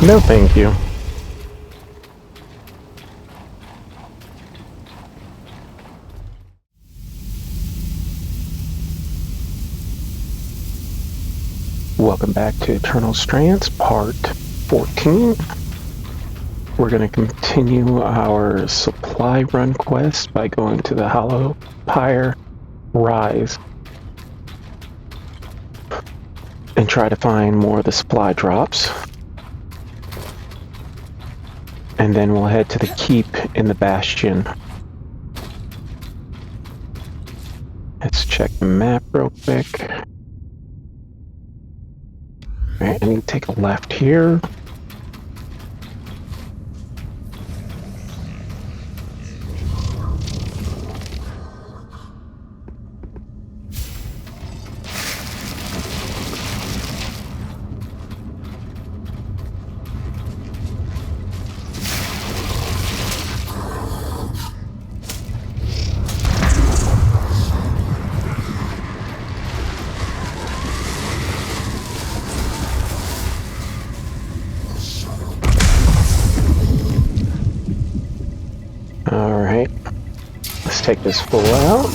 No, thank you. Welcome back to Eternal Strands, part 14. We're going to continue our supply run quest by going to the Hollow Pyre Rise and try to find more of the supply drops. And then we'll head to the keep in the Bastion. Let's check the map real quick. Alright, I need to take a left here. Alright, let's take this fool out.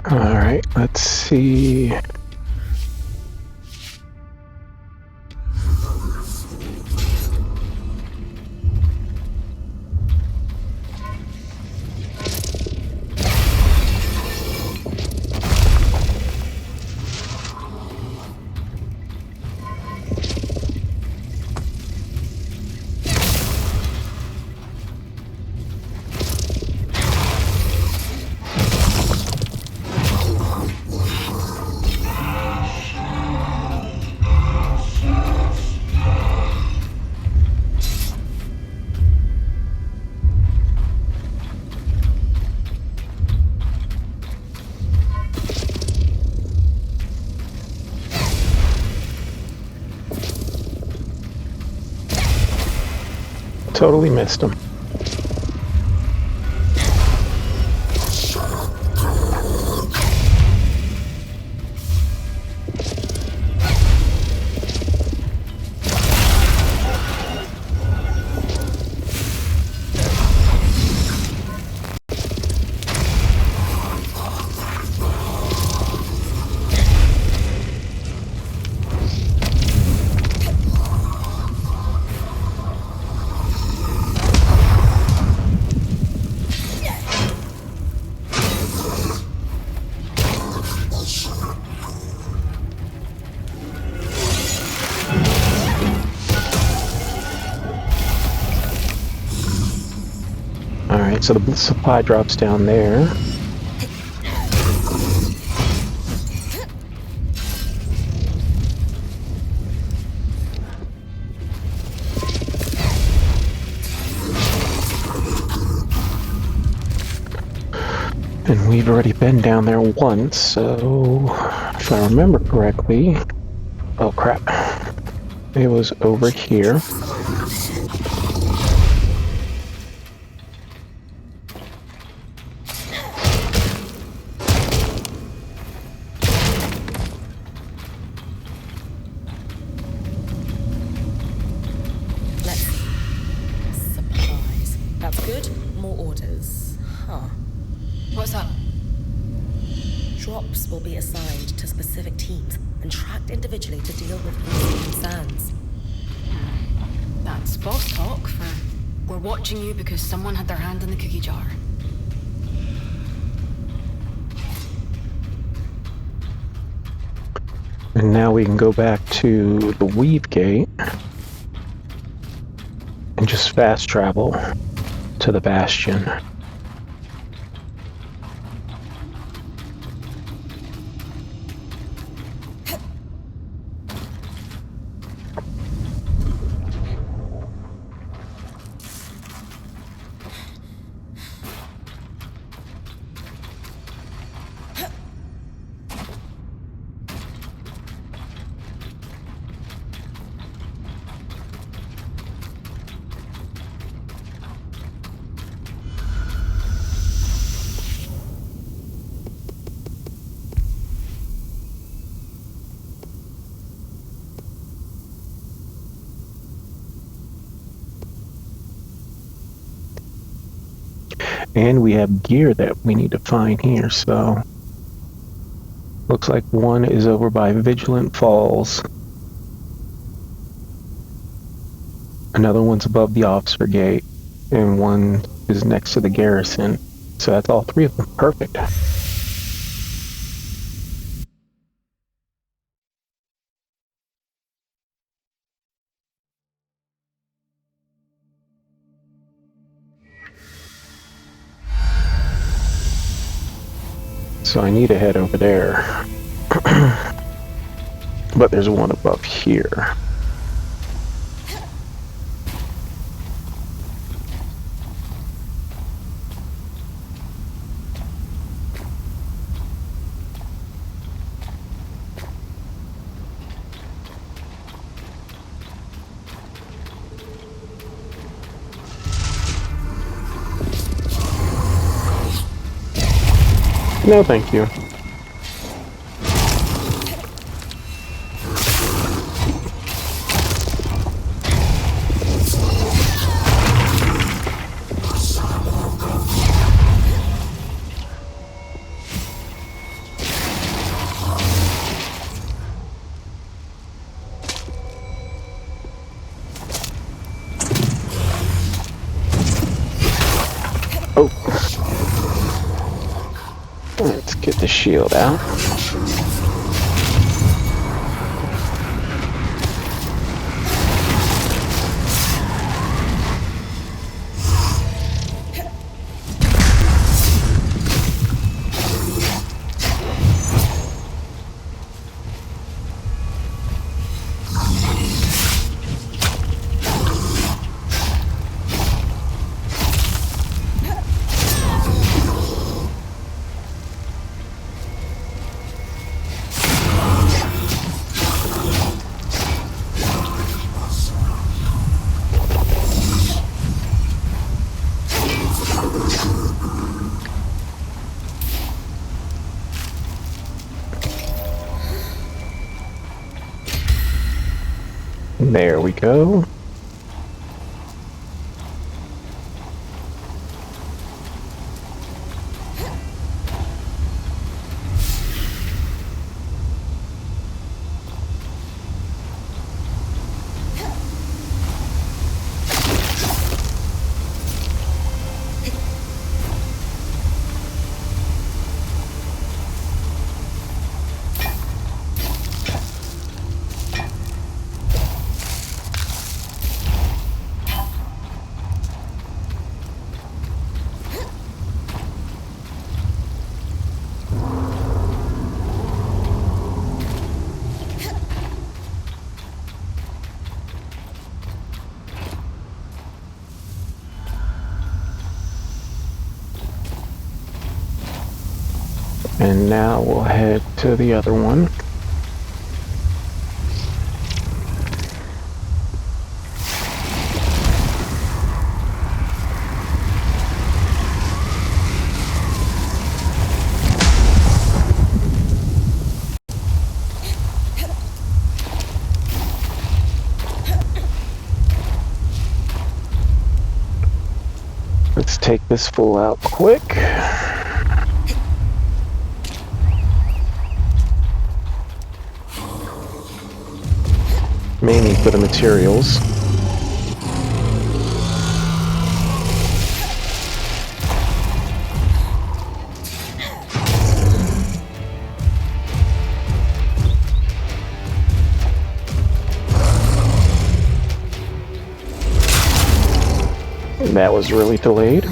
Alright, let's see. Totally missed him. Alright, so the supply drops down there. And we've already been down there once, so if I remember correctly... Oh crap. It was over here. drops will be assigned to specific teams and tracked individually to deal with recent concerns. That's boss talk for we're watching you because someone had their hand in the cookie jar. And now we can go back to the Weave Gate and just fast travel to the Bastion. And we have gear that we need to find here, so looks like one is over by Vigilant Falls. Another one's above the Officer Gate, and one is next to the garrison. So that's all three of them. Perfect. So I need to head over there. But there's one above here. No, thank you. Oh. Let's get the shield out. There we go. And now we'll head to the other one. Let's take this fool out quick. mainly for the materials. That was really delayed.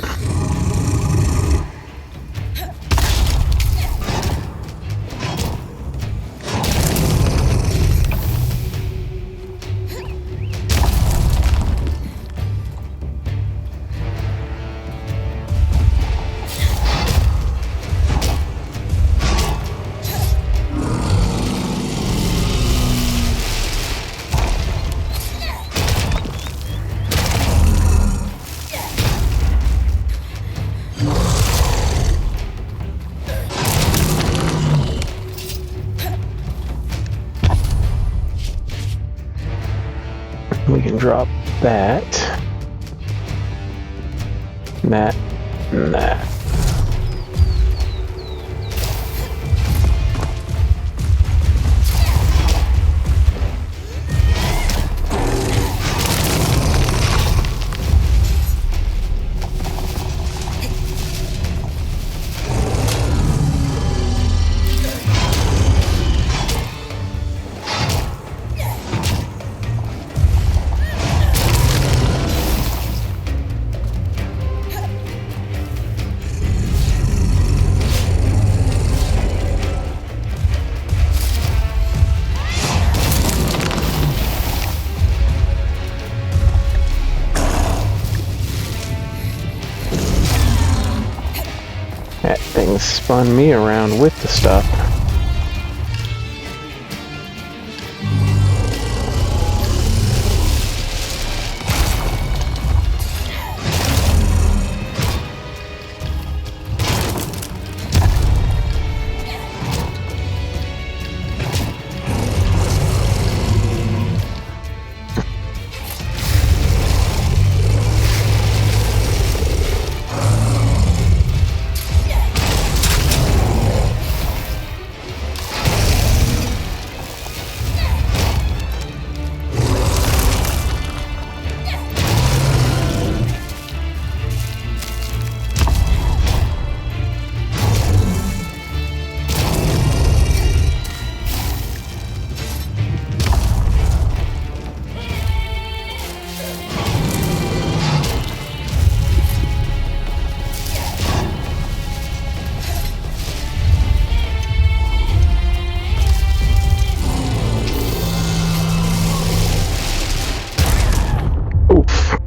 We can drop that, that, and that. That thing spun me around with the stuff. Oof.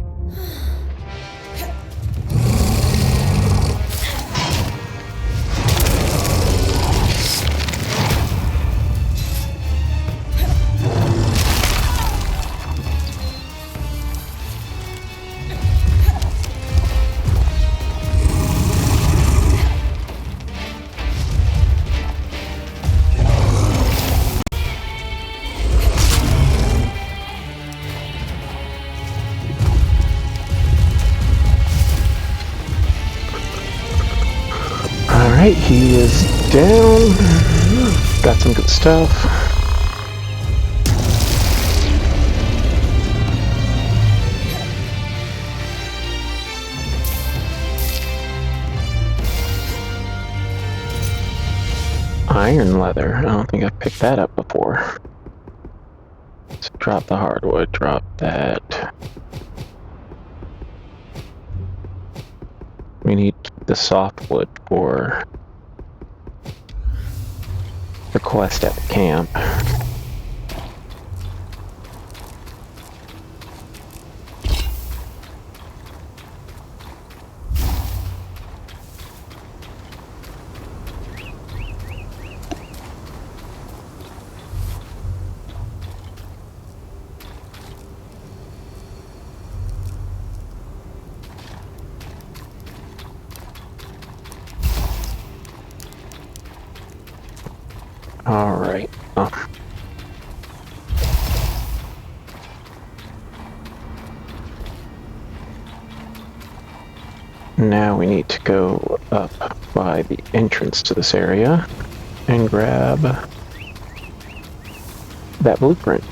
Alright, he is down. Got some good stuff. Iron leather. I don't think I've picked that up before. So drop the hardwood, drop that. We need the softwood for the quest at the camp. Alright. Now we need to go up by the entrance to this area and grab that blueprint.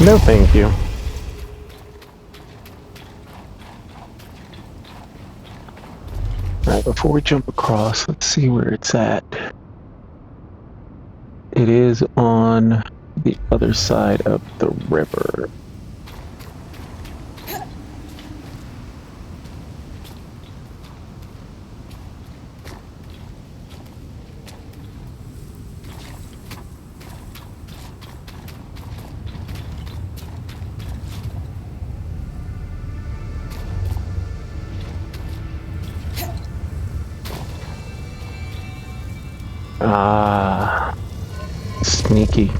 No, thank you. Alright, before we jump across, let's see where it's at. It is on the other side of the river. Ah, sneaky.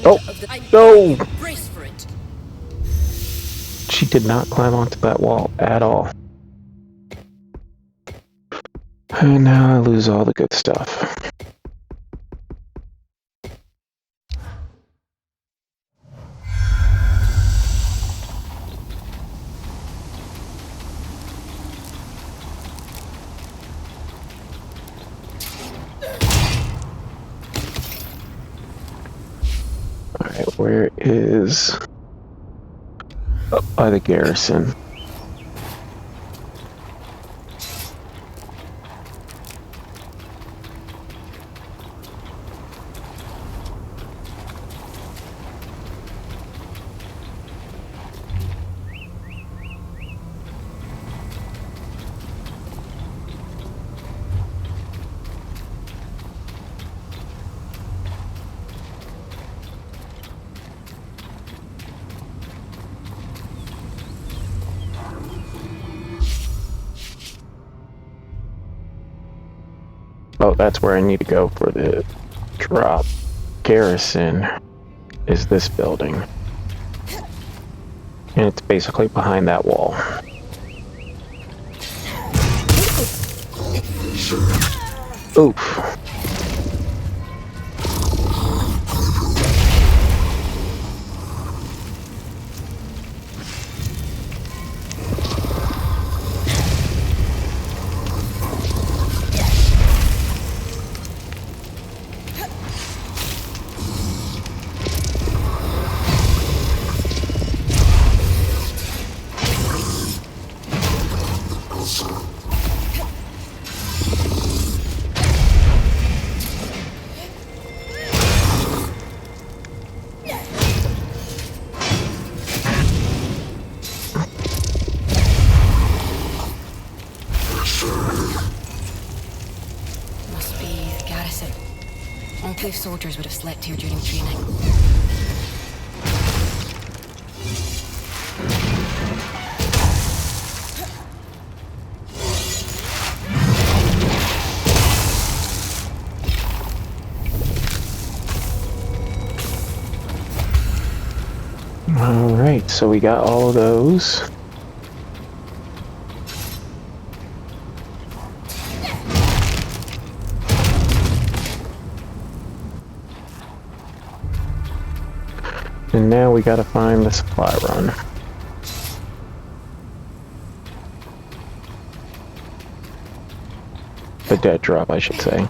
Oh, no! Brace for it. She did not climb onto that wall at all. And now I lose all the good stuff. Alright, where is... Up by the garrison. Oh, that's where I need to go for the drop. Garrison is this building. And it's basically behind that wall. Oof. Must be the garrison. Enclave soldiers would have slept here during training. Alright, so we got all of those. And now we gotta find the supply run. The dead drop, I should say.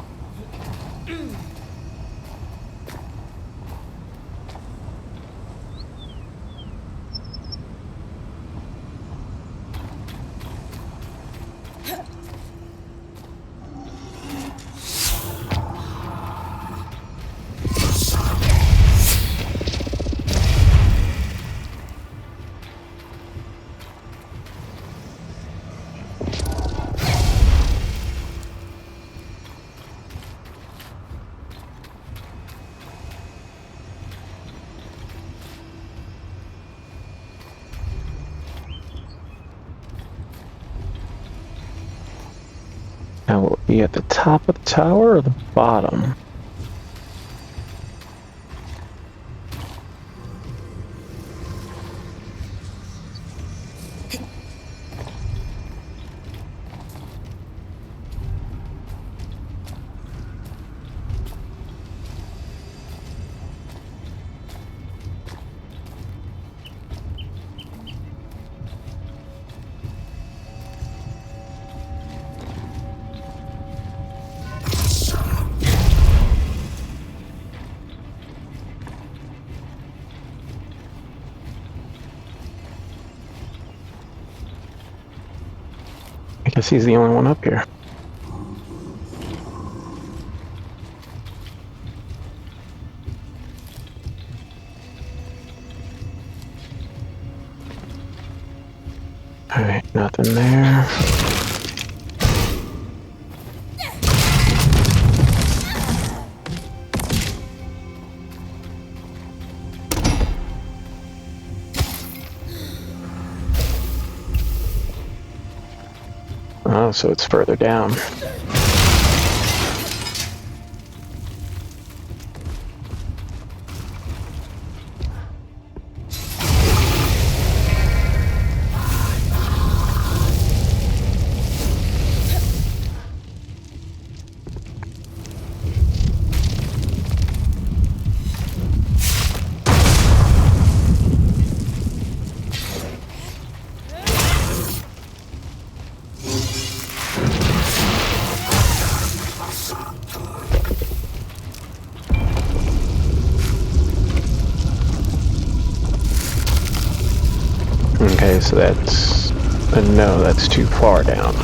Now will it be at the top of the tower or the bottom? Guess he's the only one up here. Alright, nothing there. Oh, so it's further down. Okay, so that's a no, that's too far down.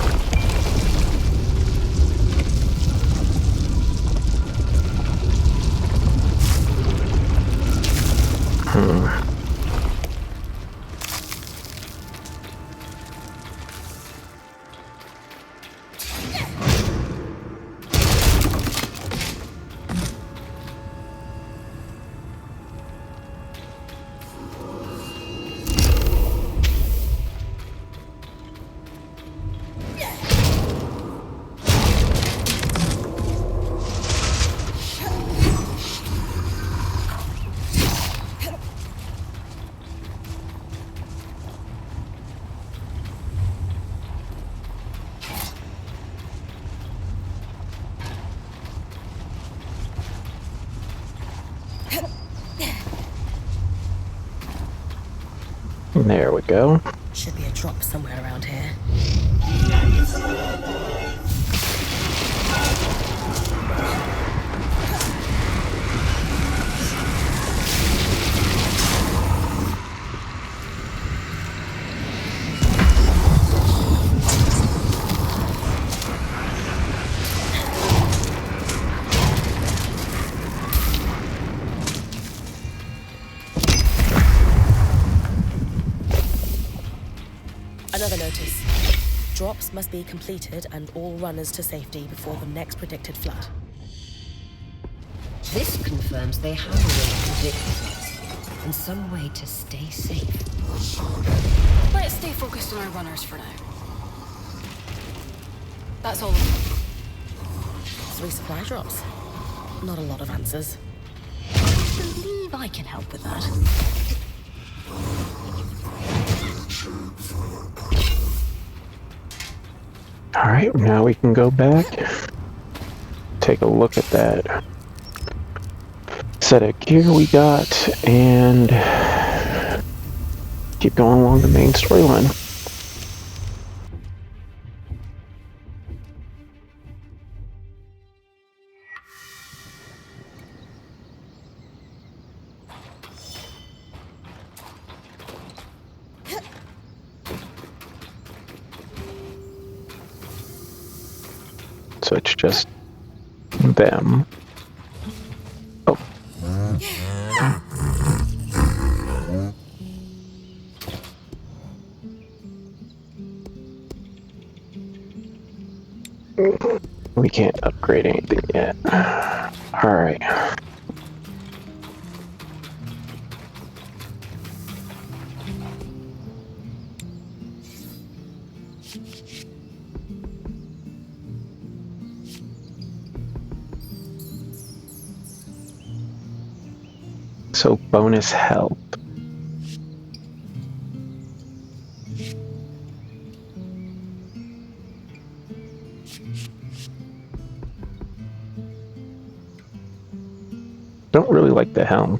There we go. Should be a drop somewhere around here. Another notice. Drops must be completed and all runners to safety before the next predicted flood. This confirms they have a way to predict floods, and some way to stay safe. Let's stay focused on our runners for now. That's all of them. 3 supply drops. Not a lot of answers. I believe I can help with that. Alright, now we can go back. Take a look at that set of gear we got and keep going along the main storyline. So it's just them. Oh. We can't upgrade anything yet. Alright. So bonus health. Don't really like the helm.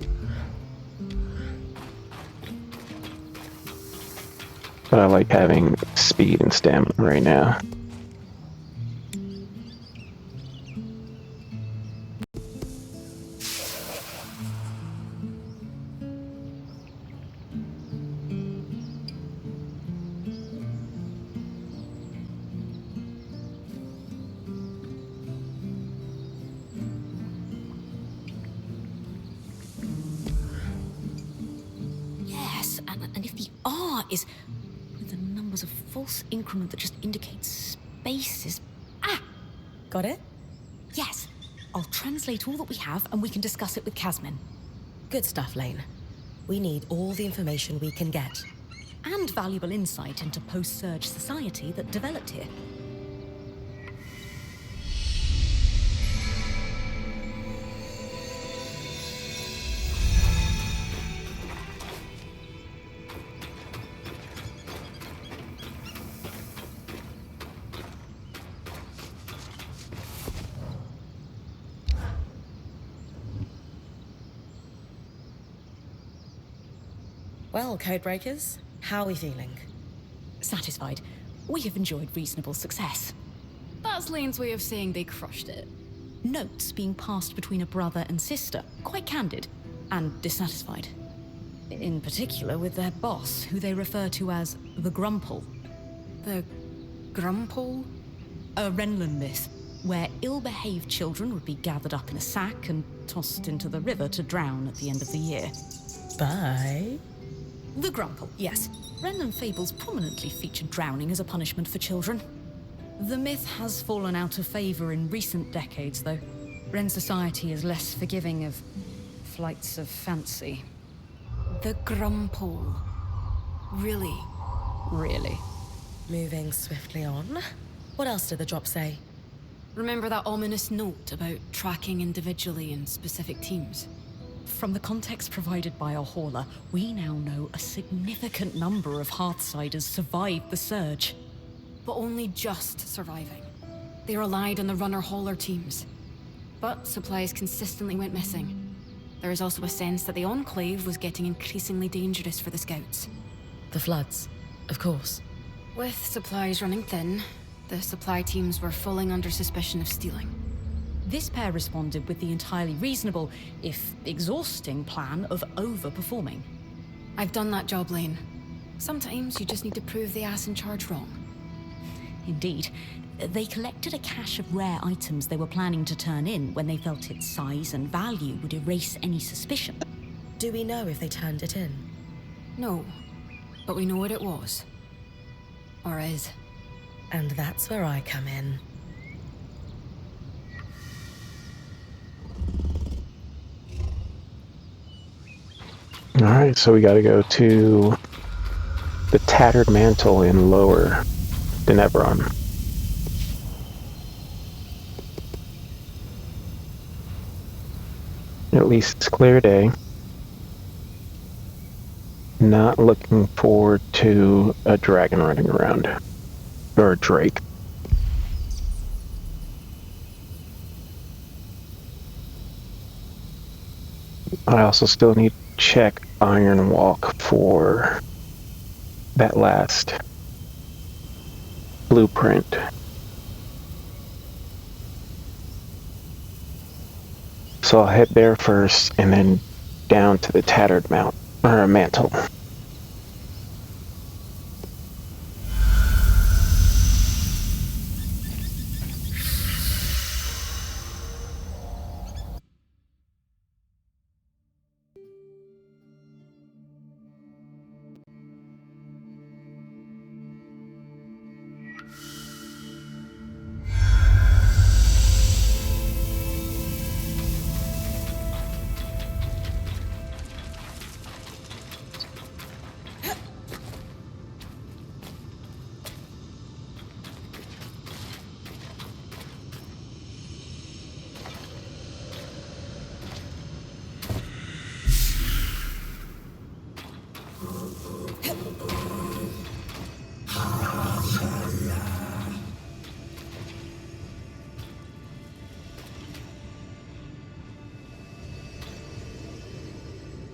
But I like having speed and stamina right now. And if the R is with the numbers of false increment that just indicates spaces... Ah! Got it? Yes. I'll translate all that we have and we can discuss it with Casmin. Good stuff, Lane. We need all the information we can get. And valuable insight into post-surge society that developed here. Well, Codebreakers, how are we feeling? Satisfied. We have enjoyed reasonable success. That's Lane's way of saying they crushed it. Notes being passed between a brother and sister, quite candid, and dissatisfied. In particular with their boss, who they refer to as the Grumple. The Grumple? A Renlund myth, where ill-behaved children would be gathered up in a sack and tossed into the river to drown at the end of the year. Bye. The Grumple, yes. Renlund fables prominently feature drowning as a punishment for children. The myth has fallen out of favor in recent decades, though. Ren society is less forgiving of flights of fancy. The Grumple. Really? Really. Moving swiftly on. What else did the drop say? Remember that ominous note about tracking individually in specific teams? From the context provided by our hauler, we now know a significant number of Hearthsiders survived the surge. But only just surviving. They relied on the runner-hauler teams. But supplies consistently went missing. There is also a sense that the Enclave was getting increasingly dangerous for the Scouts. The floods, of course. With supplies running thin, the supply teams were falling under suspicion of stealing. This pair responded with the entirely reasonable, if exhausting, plan of overperforming. I've done that job, Lane. Sometimes you just need to prove the ass in charge wrong. Indeed. They collected a cache of rare items they were planning to turn in when they felt its size and value would erase any suspicion. Do we know if they turned it in? No, but we know what it was. Or is. And that's where I come in. Alright, so we gotta go to the Tattered Mantle in Lower Denevron. At least it's clear day. Not looking forward to a dragon running around. Or a drake. I also still need to check Iron Walk for that last blueprint. So I'll head there first and then down to the Tattered Mantle.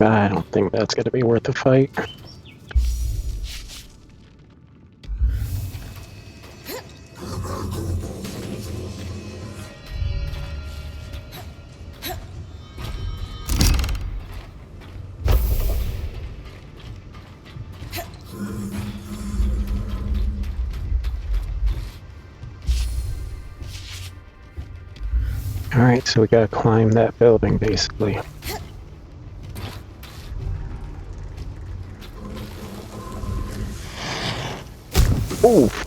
I don't think that's going to be worth a fight. Alright, so we gotta climb that building, basically. Oof.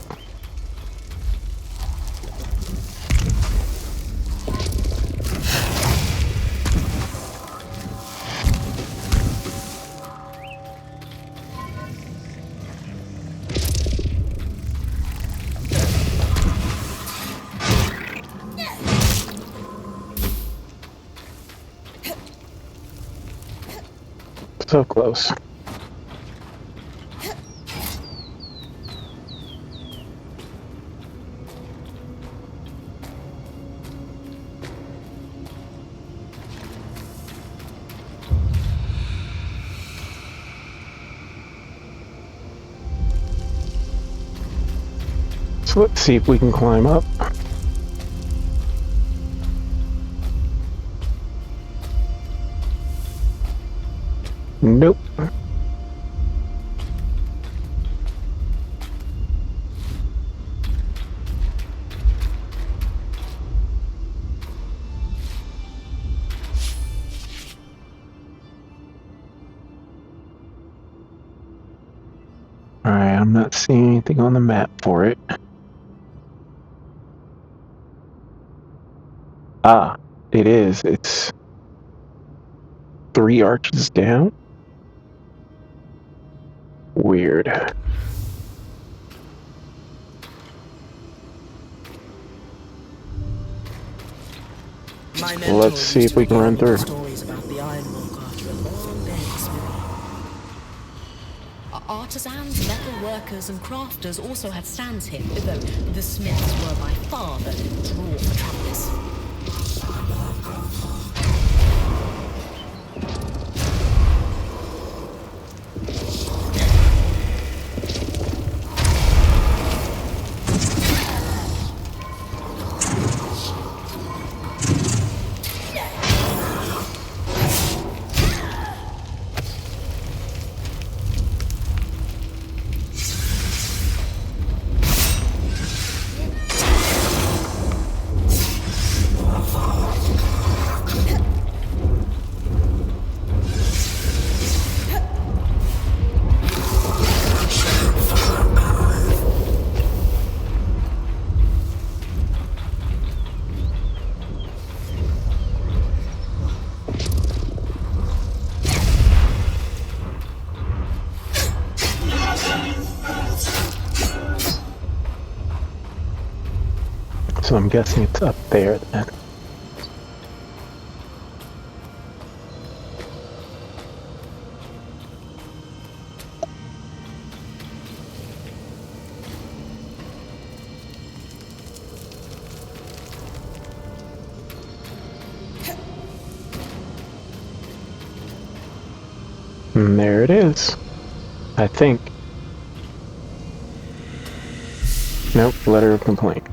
So close. So let's see if we can climb up. Nope. Alright, I'm not seeing anything on the map for it. Ah, it is. It's 3 arches down. Weird. My Let's see if we can run through. Stories about the Ironwalk after a long day swimming. Artisans, metal workers, and crafters also had stands here, though the smiths were by far the draw for travelers. So I'm guessing it's up there then. And there it is. I think. Nope, letter of complaint.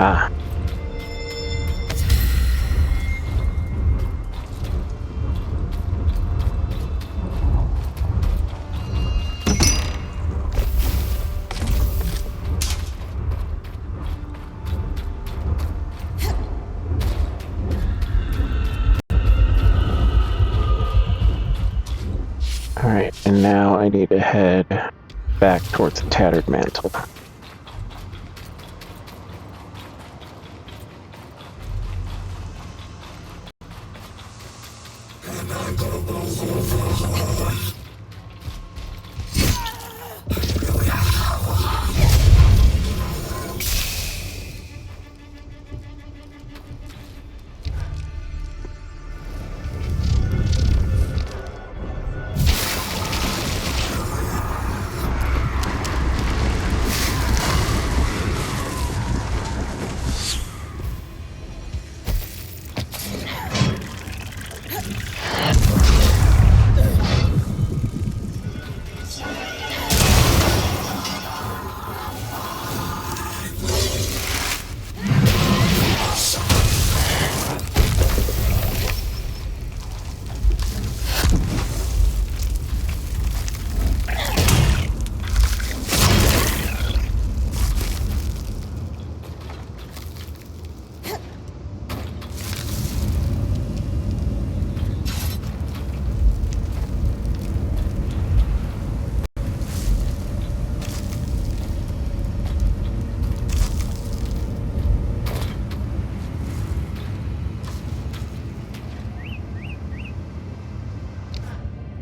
Ah. Alright, and now I need to head back towards the Tattered Mantle.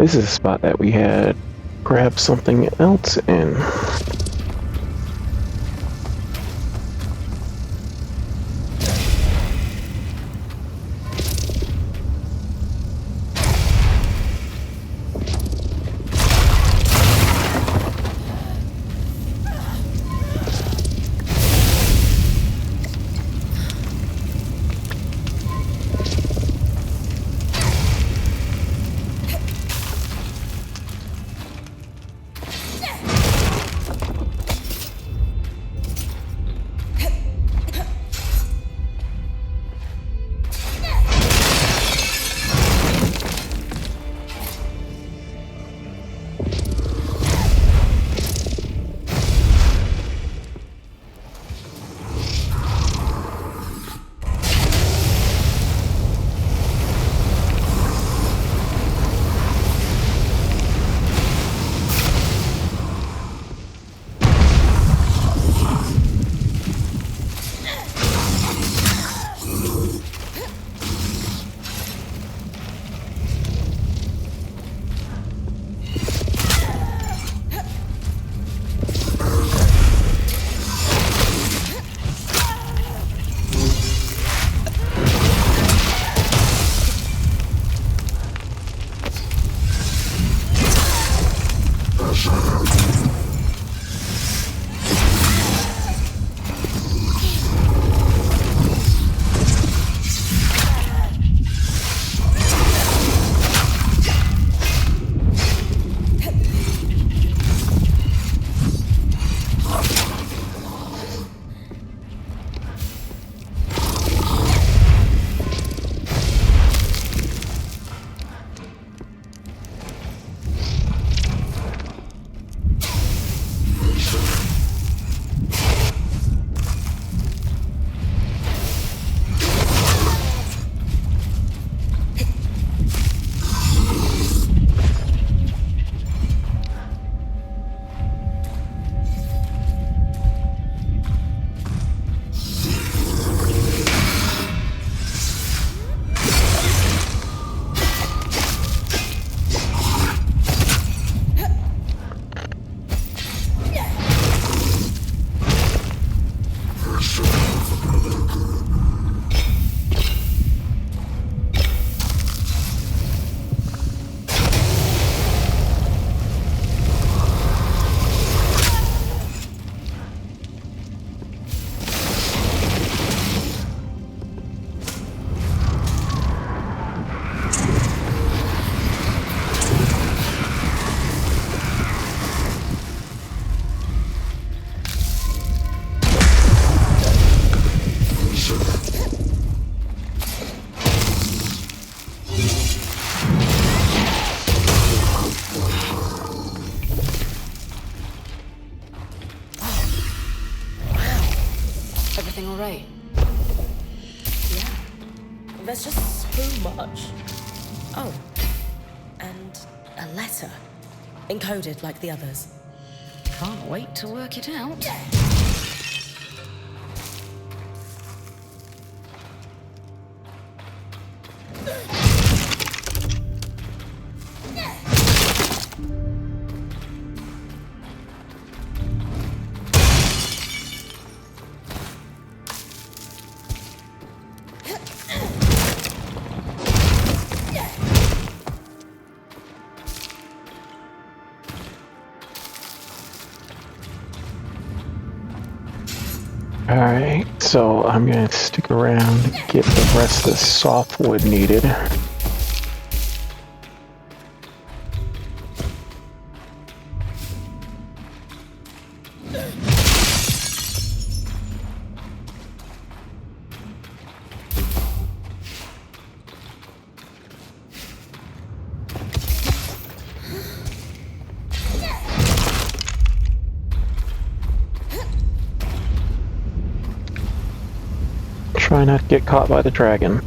This is a spot that we had grabbed something else in. Everything all right? Yeah. There's just so much. Oh. And a letter. Encoded like the others. Can't wait to work it out. Alright, so I'm gonna stick around to get the rest of the softwood needed. Try not to get caught by the dragon.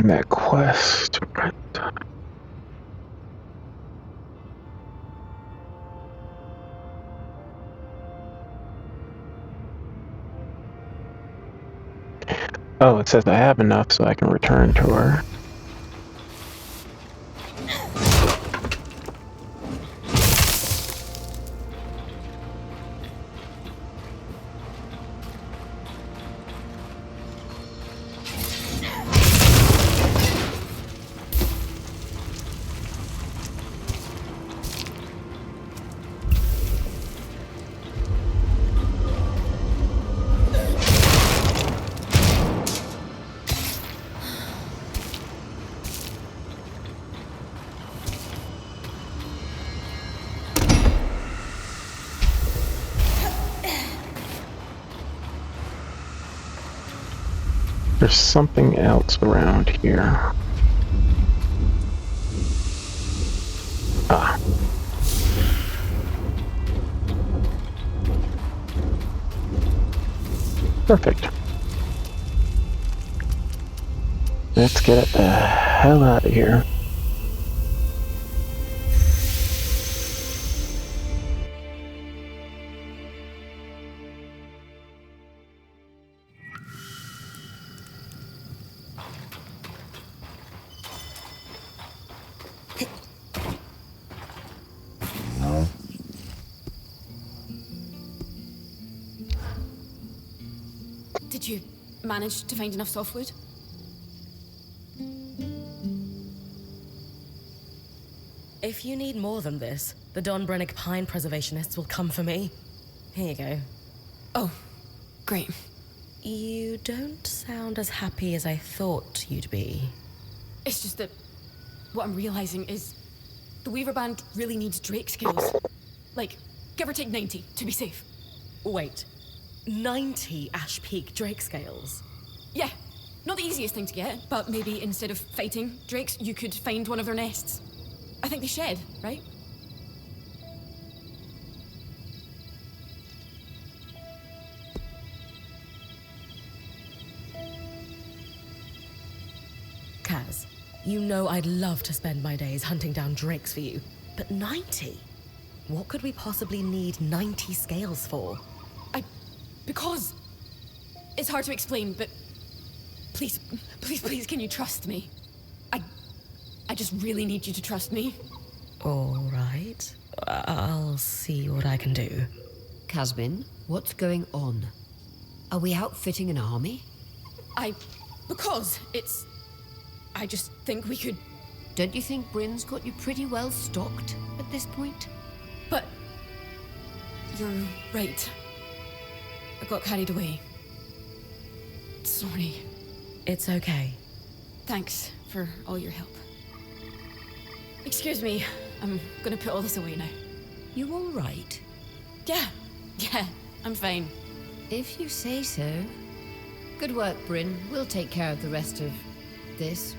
doing that quest. Oh, it says I have enough so I can return to her. There's something else around here. Ah. Perfect. Let's get the hell out of here. Did you manage to find enough softwood? If you need more than this, the Don Brennick Pine preservationists will come for me. Here you go. Oh, great. You don't sound as happy as I thought you'd be. It's just that what I'm realizing is the Weaver Band really needs Drake skills. Like, give or take 90 to be safe. Wait, 90 Ash Peak Drake scales? Yeah, not the easiest thing to get, but maybe instead of fighting drakes, you could find one of their nests. I think they shed, right? Kaz, you know I'd love to spend my days hunting down drakes for you, but 90? What could we possibly need 90 scales for? Because it's hard to explain, but please, can you trust me? I just really need you to trust me. All right. I'll see what I can do. Casbin, what's going on? Are we outfitting an army? Because I just think we could... Don't you think Bryn's got you pretty well stocked at this point? But... You're right. I got carried away. Sorry. It's okay. Thanks for all your help. Excuse me, I'm gonna put all this away now. You all right? Yeah, I'm fine. If you say so. Good work, Bryn. We'll take care of the rest of this.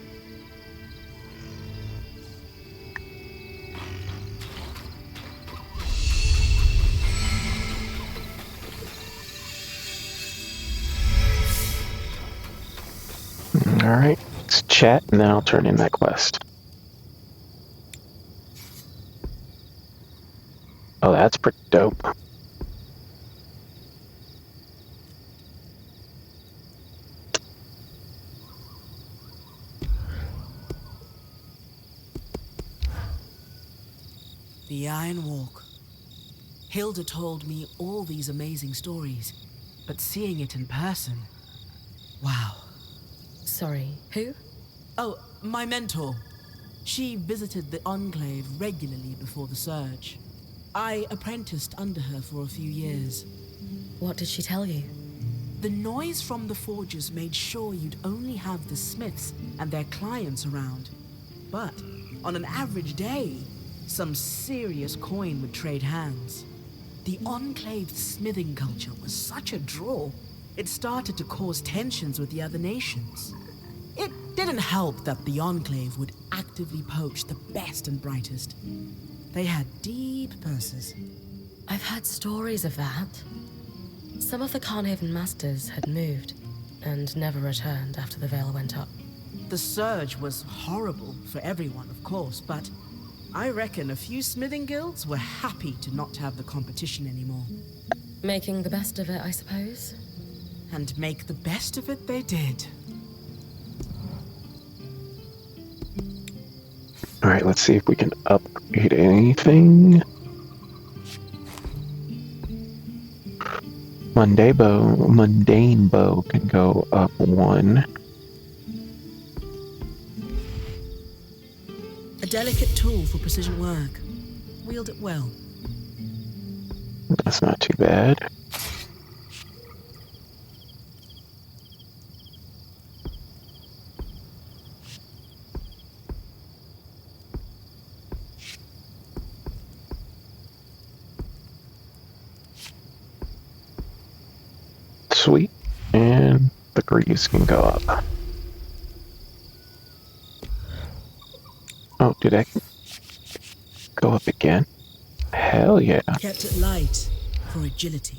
Alright, let's chat and then I'll turn in that quest. Oh, that's pretty dope. The Iron Walk. Hilda told me all these amazing stories, but seeing it in person, wow. Sorry, who? Oh, my mentor. She visited the Enclave regularly before the Surge. I apprenticed under her for a few years. What did she tell you? The noise from the forges made sure you'd only have the smiths and their clients around. But on an average day, some serious coin would trade hands. The Enclave's smithing culture was such a draw, it started to cause tensions with the other nations. It didn't help that the Enclave would actively poach the best and brightest. They had deep purses. I've heard stories of that. Some of the Carnhaven masters had moved and never returned after the veil went up. The surge was horrible for everyone, of course, but I reckon a few smithing guilds were happy to not have the competition anymore. Making the best of it, I suppose. And make the best of it they did. Alright, let's see if we can upgrade anything. Mundane bow can go up 1. A delicate tool for precision work. Wield it well. That's not too bad. Sweet. And the greaves can go up. Oh, did I go up again? Hell yeah. Kept it light for agility.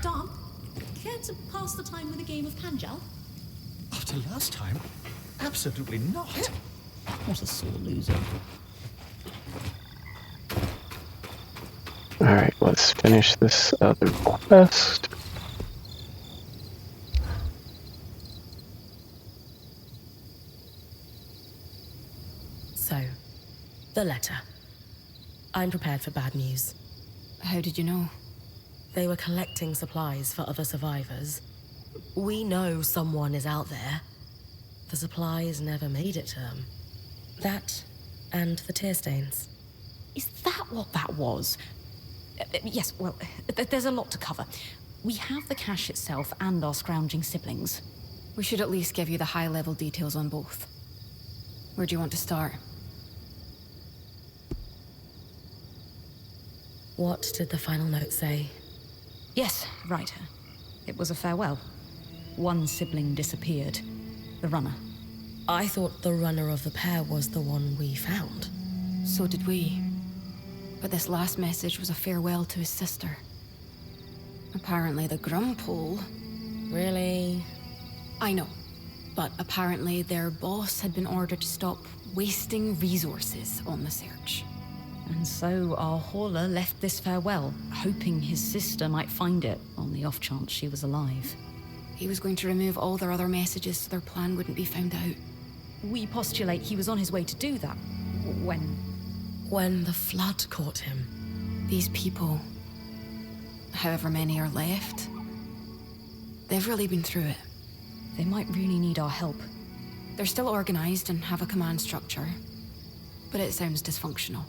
Dom, care to pass the time with a game of Panjal? After last time? Absolutely not. What a sore loser. Alright, let's finish this other quest. So, the letter. I'm prepared for bad news. How did you know? They were collecting supplies for other survivors. We know someone is out there. The supplies never made it to them. That, and the tear stains. Is that what that was? Yes, well, there's a lot to cover. We have the cache itself and our scrounging siblings. We should at least give you the high-level details on both. Where do you want to start? What did the final note say? Yes, right. It was a farewell. One sibling disappeared. The runner. I thought the runner of the pair was the one we found. So did we. But this last message was a farewell to his sister. Apparently the Grumpole... Really? I know. But apparently their boss had been ordered to stop wasting resources on the search. And so our hauler left this farewell, hoping his sister might find it, on the off chance she was alive. He was going to remove all their other messages so their plan wouldn't be found out. We postulate he was on his way to do that. When the flood caught him. These people, however many are left, they've really been through it. They might really need our help. They're still organized and have a command structure, but it sounds dysfunctional.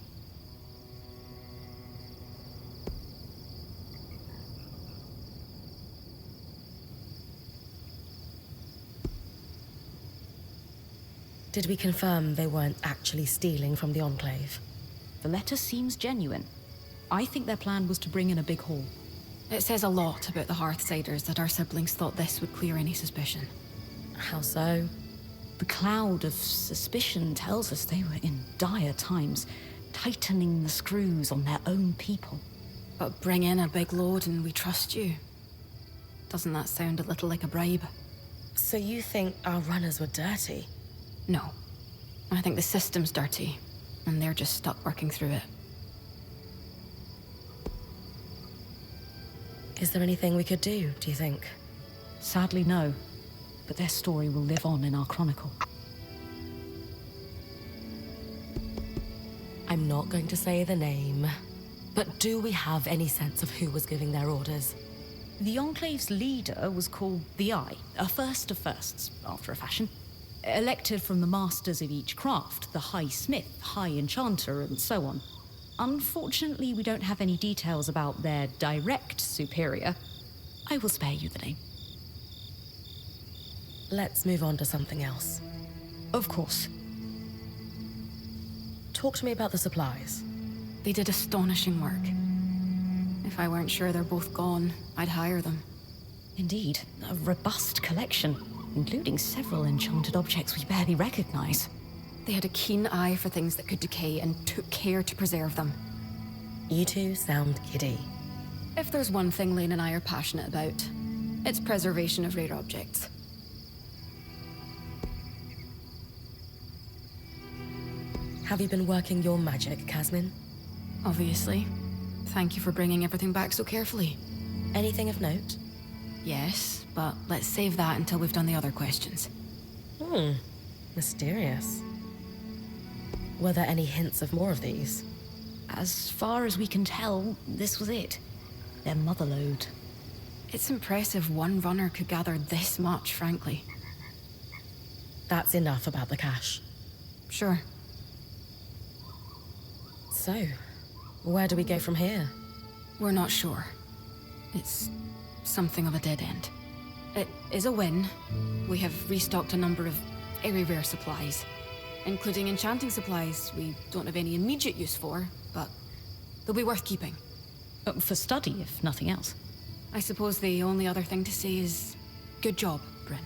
Did we confirm they weren't actually stealing from the Enclave? The letter seems genuine. I think their plan was to bring in a big haul. It says a lot about the Hearthsiders that our siblings thought this would clear any suspicion. How so? The cloud of suspicion tells us they were in dire times, tightening the screws on their own people. But bring in a big load and we trust you. Doesn't that sound a little like a bribe? So you think our runners were dirty? No. I think the system's dirty, and they're just stuck working through it. Is there anything we could do, do you think? Sadly, no. But their story will live on in our chronicle. I'm not going to say the name, but do we have any sense of who was giving their orders? The Enclave's leader was called the Eye, a first of firsts, after a fashion. Elected from the masters of each craft, the High Smith, High Enchanter, and so on. Unfortunately, we don't have any details about their direct superior. I will spare you the name. Let's move on to something else. Of course. Talk to me about the supplies. They did astonishing work. If I weren't sure they're both gone, I'd hire them. Indeed, a robust collection, including several enchanted objects we barely recognize. They had a keen eye for things that could decay and took care to preserve them. You two sound giddy. If there's one thing Lane and I are passionate about, it's preservation of rare objects. Have you been working your magic, Kasmin? Obviously. Thank you for bringing everything back so carefully. Anything of note? Yes, but let's save that until we've done the other questions. Mysterious. Were there any hints of more of these? As far as we can tell, this was it. Their motherlode. It's impressive one runner could gather this much, frankly. That's enough about the cache. Sure. So, where do we go from here? We're not sure. It's something of a dead end. It is a win. We have restocked a number of very rare supplies, including enchanting supplies we don't have any immediate use for, but they'll be worth keeping. For study, if nothing else. I suppose the only other thing to say is, good job, Bryn.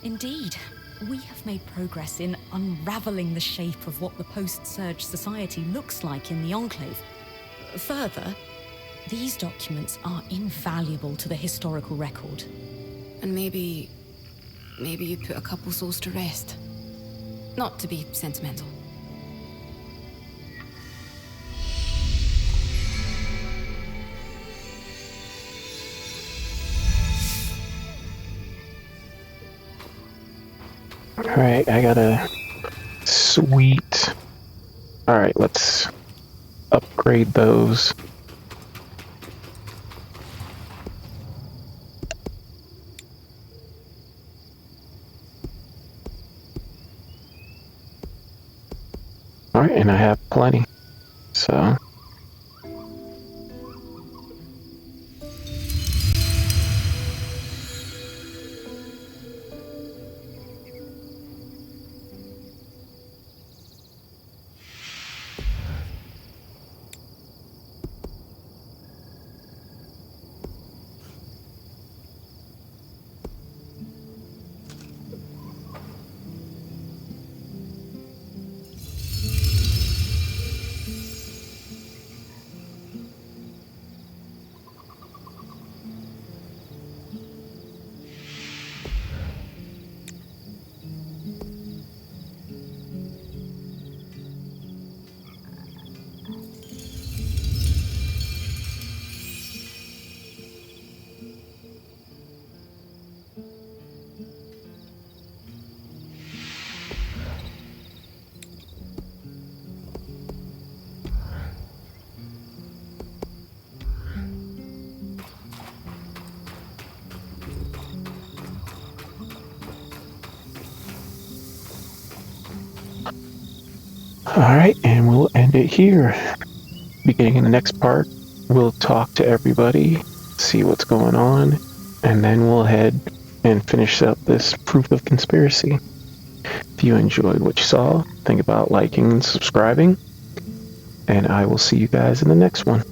Indeed. We have made progress in unraveling the shape of what the post-Surge society looks like in the Enclave. Further, these documents are invaluable to the historical record. And maybe you put a couple souls to rest. Not to be sentimental. Alright, I got a sweet... Alright, let's upgrade those. Alright, and I have plenty. So... Alright, and we'll end it here. Beginning in the next part, we'll talk to everybody, see what's going on, and then we'll head and finish up this proof of conspiracy. If you enjoyed what you saw, think about liking and subscribing, and I will see you guys in the next one.